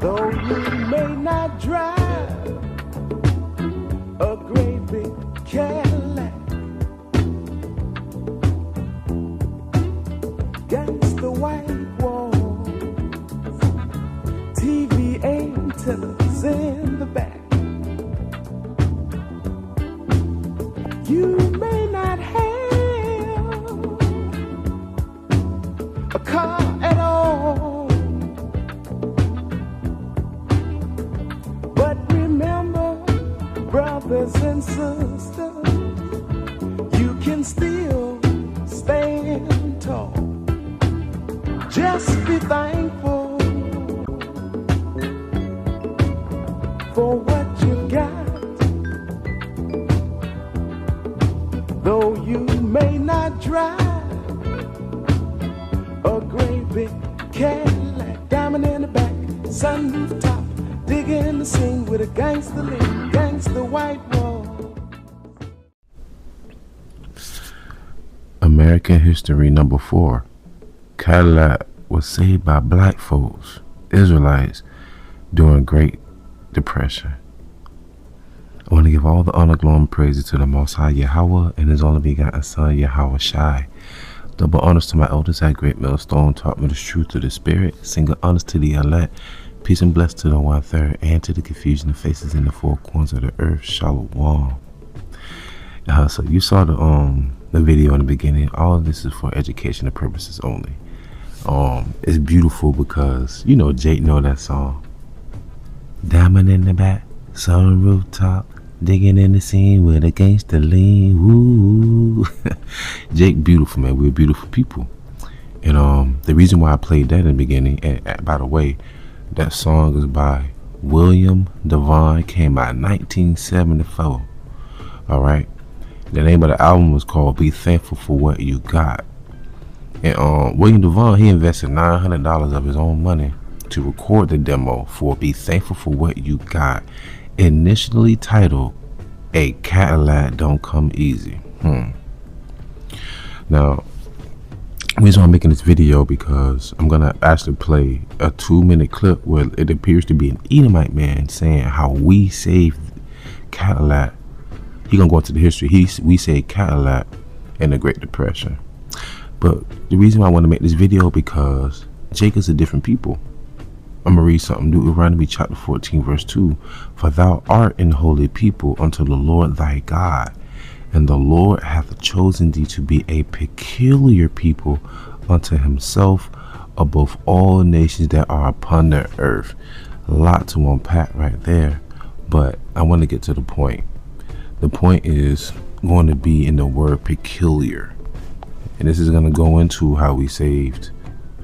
Though you may not drive a great big Cadillac, against the white walls, TV antennas in the back. You may not have a car at all, but remember, brothers and sisters, you can still stand tall. Just be thankful for what you got. Though you may not drive a great big Cadillac, diamond in the back, sunroof top, digging the scene with a gangster lean, gangster white wall. American history number 4. Cadillac was saved by black folks, Israelites, during Great Depression. I want to give all the honor, glory, and praises to the Most High Yahawah and His only begotten Son, YAHAWASHI. Double honors to my elders at Great MILESTONE, taught me the truth of the Spirit. Single honors to the elect. Peace and bless to the 1/3, and to the confusion of faces in the four corners of the earth. Shalom. So you saw the video in the beginning. All of this is for educational purposes only. It's beautiful because you know Jake know that song. Diamond in the back, sun rooftop, digging in the scene with a gangster lean. Woo. Jake beautiful, man. We're beautiful people. And the reason why I played that in the beginning, and by the way, that song is by William Devon, came out in 1974. Alright. The name of the album was called Be Thankful for What You Got. And William Devon, he invested $900 of his own money to record the demo for Be Thankful for What You Got, initially titled A Cadillac Don't Come Easy. Now, the reason I'm making this video because I'm gonna actually play a 2-minute clip where it appears to be an Edomite man saying how we saved Cadillac. He gonna go into the history. We saved Cadillac in the Great Depression. But the reason why I want to make this video because Jacob's a different people. I'm gonna read something. Deuteronomy chapter 14 verse 2. For thou art an holy people unto the Lord thy God, and the Lord hath chosen thee to be a peculiar people unto himself above all nations that are upon the earth. A lot to unpack right there, but I want to get to the point. The point is going to be in the word peculiar. And this is going to go into how we saved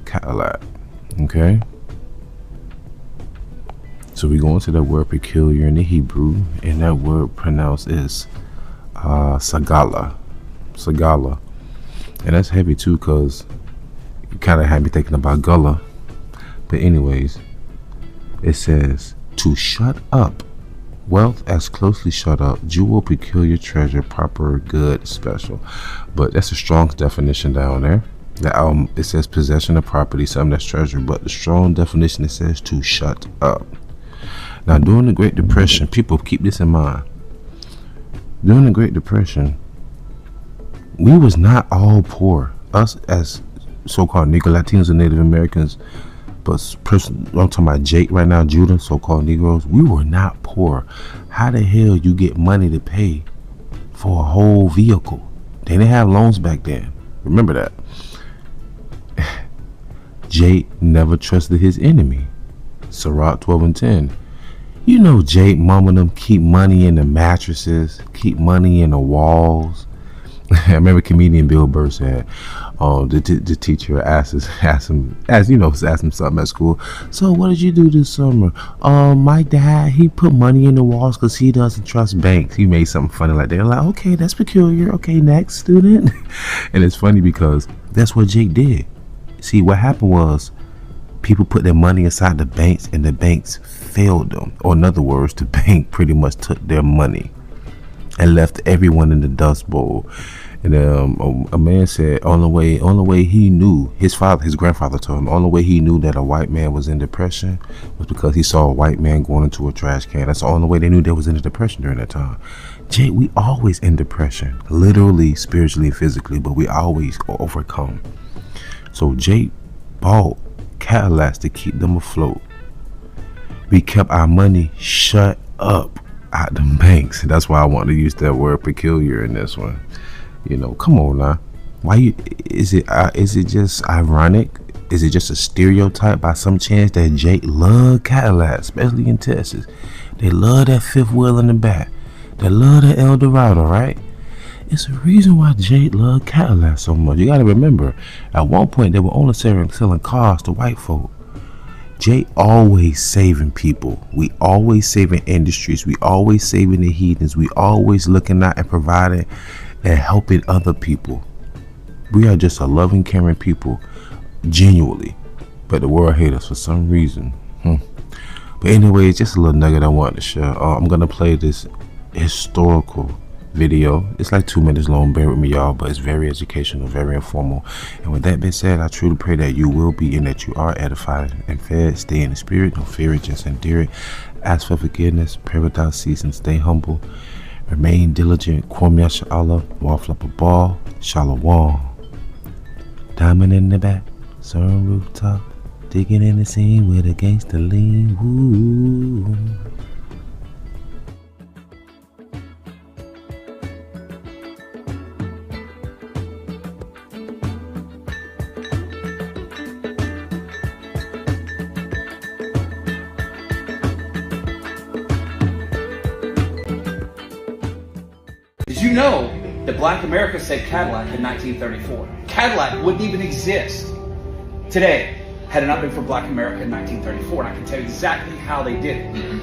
Cadillac. Okay? So we go into that word peculiar in the Hebrew, and that word pronounced is sagala. Sagala. And that's heavy too, because you kind of had me thinking about gullah. But anyways, it says to shut up. Wealth as closely shut up, jewel, peculiar, treasure, proper, good, special. But that's a strong definition down there. It says possession of property, something that's treasure, but the strong definition, it says to shut up. Now, during the Great Depression, people keep this in mind. During the Great Depression, we was not all poor. Us as so-called Negro, Latinos, and Native Americans, but I'm talking about Jake right now, Judah, so-called Negroes, we were not poor. How the hell you get money to pay for a whole vehicle? They didn't have loans back then. Remember that. Jake never trusted his enemy. Sirach 12:10. You know Jake, mama them keep money in the mattresses, keep money in the walls. I remember comedian Bill Burr said, the teacher asked him something at school. So what did you do this summer? My dad, he put money in the walls because he doesn't trust banks. He made something funny like that. They're like, okay, that's peculiar. Okay, next student. And it's funny because that's what Jake did. See, what happened was people put their money inside the banks and the banks failed them. Or in other words, the bank pretty much took their money and left everyone in the dust bowl. And a man said only way he knew, his grandfather told him, only way he knew that a white man was in depression was because he saw a white man going into a trash can. That's the only way they knew they was in a depression during that time. Jay, we always in depression, literally, spiritually, physically, but we always overcome. So Jay bought Cadillacs to keep them afloat. We kept our money shut up out the banks. That's why I want to use that word peculiar in this one. You know, come on now. Why is it just ironic? Is it just a stereotype by some chance that Jake loved Cadillac, especially in Texas? They love that fifth wheel in the back. They love the El Dorado, right? It's a reason why Jake loved Cadillac so much. You got to remember, at one point they were only selling cars to white folk. Jay always saving people. We always saving industries. We always saving the heathens. We always looking out and providing and helping other people. We are just a loving, caring people, genuinely. But the world hates us for some reason. But anyway, just a little nugget I wanted to share. I'm gonna play this historical video. It's like 2 minutes long, bear with me, y'all, but it's very educational, very informal. And with that being said, I truly pray that you will be and that you are edified and fed. Stay in the spirit, don't fear it, just endure it. Ask for forgiveness, pray without ceasing, stay humble, remain diligent. Kwam YASHARAHLA, waffle up a ball, Shalom. Diamond in the back, sun rooftop, digging in the scene with a gangster lean. Woo. Did you know that Black America saved Cadillac in 1934? Cadillac wouldn't even exist today had it not been for Black America in 1934, and I can tell you exactly how they did it.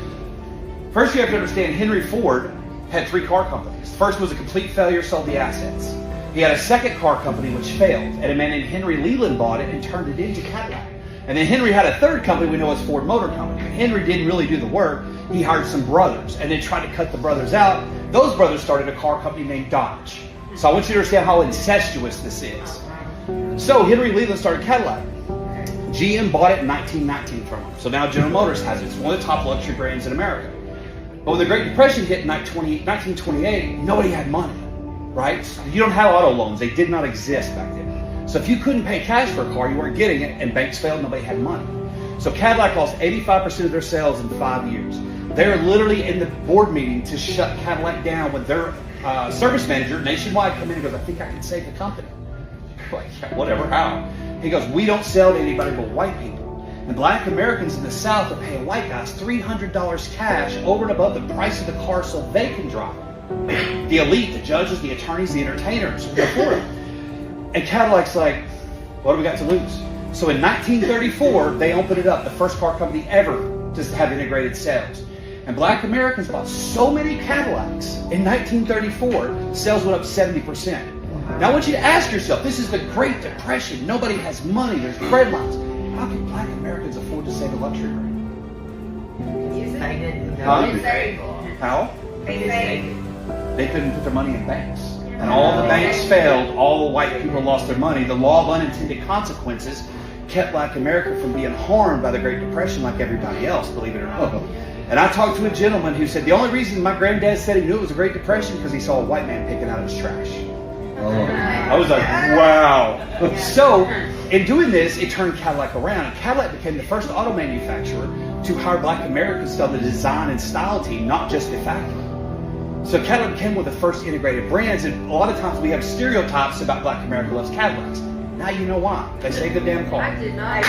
First, you have to understand Henry Ford had 3 car companies. The first was a complete failure, sold the assets. He had a second car company which failed, and a man named Henry Leland bought it and turned it into Cadillac. And then Henry had a third company we know as Ford Motor Company. But Henry didn't really do the work. He hired some brothers and then tried to cut the brothers out. Those brothers started a car company named Dodge. So I want you to understand how incestuous this is. So Henry Leland started Cadillac. GM bought it in 1919 from him. So now General Motors has it. It's one of the top luxury brands in America. But when the Great Depression hit in 1928, nobody had money, right? You don't have auto loans. They did not exist back then. So if you couldn't pay cash for a car, you weren't getting it, and banks failed, nobody had money. So Cadillac lost 85% of their sales in 5 years. They're literally in the board meeting to shut Cadillac down with their service manager nationwide come in and goes, I think I can save the company. You're like, yeah, whatever, how? He goes, we don't sell to anybody but white people. And Black Americans in the South are paying white guys $300 cash over and above the price of the car so they can drive. The elite, the judges, the attorneys, the entertainers, will afford it. And Cadillac's like, what do we got to lose? So in 1934, they opened it up, the first car company ever to have integrated sales. And Black Americans bought so many Cadillacs in 1934, sales went up 70%. Now I want you to ask yourself, this is the Great Depression. Nobody has money, there's bread lines. How can Black Americans afford to save a luxury brand? How? They couldn't put their money in banks. And all the banks failed, all the white people lost their money. The law of unintended consequences kept Black America from being harmed by the Great Depression like everybody else, believe it or not. And I talked to a gentleman who said the only reason my granddad said he knew it was a Great Depression because he saw a white man picking out his trash. I was like, wow. So, in doing this, it turned Cadillac around. And Cadillac became the first auto manufacturer to hire Black Americans on the design and style team, not just the factory. So Cadillac became one of the first integrated brands, and a lot of times we have stereotypes about Black America loves Cadillacs. Now you know why. They save the damn car. I did not.